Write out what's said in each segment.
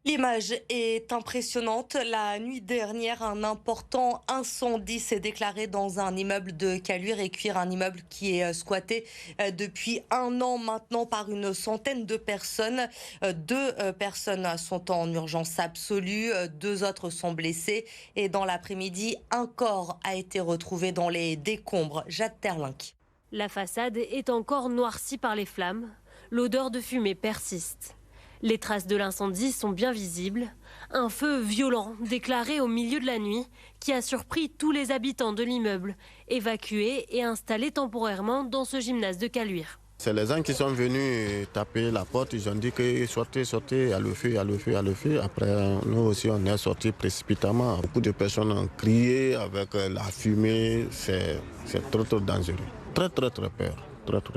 L'image est impressionnante. La nuit dernière, un important incendie s'est déclaré dans un immeuble de Caluire-et-Cuire, un immeuble qui est squatté depuis 1 an maintenant par une centaine de personnes. Deux personnes sont en urgence absolue, 2 autres sont blessées et dans l'après-midi, un corps a été retrouvé dans les décombres. Jade Terlinck. La façade est encore noircie par les flammes. L'odeur de fumée persiste. Les traces de l'incendie sont bien visibles. Un feu violent déclaré au milieu de la nuit qui a surpris tous les habitants de l'immeuble, évacués et installés temporairement dans ce gymnase de Caluire. C'est les gens qui sont venus taper la porte, ils ont dit que sortez, sortez, il y a le feu, il y a le feu, il y a le feu. Après, nous aussi, on est sortis précipitamment. Beaucoup de personnes ont crié avec la fumée, c'est trop dangereux. Très peur, très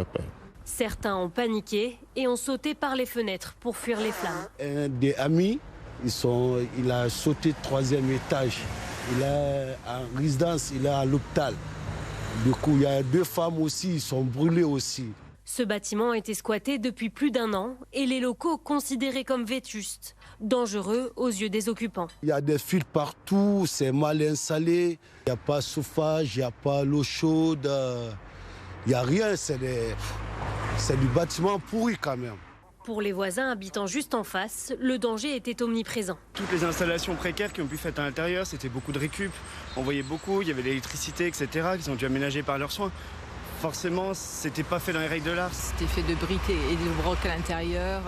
peur. Certains ont paniqué et ont sauté par les fenêtres pour fuir les flammes. Un des amis, il a sauté 3e étage. Il est en résidence, il est à l'hôpital. Du coup, il y a 2 femmes aussi, ils sont brûlés aussi. Ce bâtiment a été squatté depuis plus d'1 an et les locaux considérés comme vétustes, dangereux aux yeux des occupants. Il y a des fils partout, c'est mal installé, il n'y a pas de chauffage, il n'y a pas l'eau chaude, il n'y a rien, c'est du bâtiment pourri quand même. Pour les voisins habitant juste en face, le danger était omniprésent. Toutes les installations précaires qui ont pu être faites à l'intérieur, c'était beaucoup de récup. On voyait beaucoup, il y avait l'électricité, etc., qui ont dû aménager par leurs soins. Forcément, c'était pas fait dans les règles de l'art. C'était fait de briques et de brocs à l'intérieur.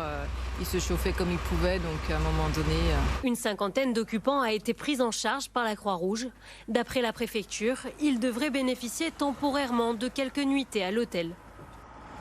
Ils se chauffaient comme ils pouvaient, donc à un moment donné... Une cinquantaine d'occupants a été prise en charge par la Croix-Rouge. D'après la préfecture, ils devraient bénéficier temporairement de quelques nuitées à l'hôtel.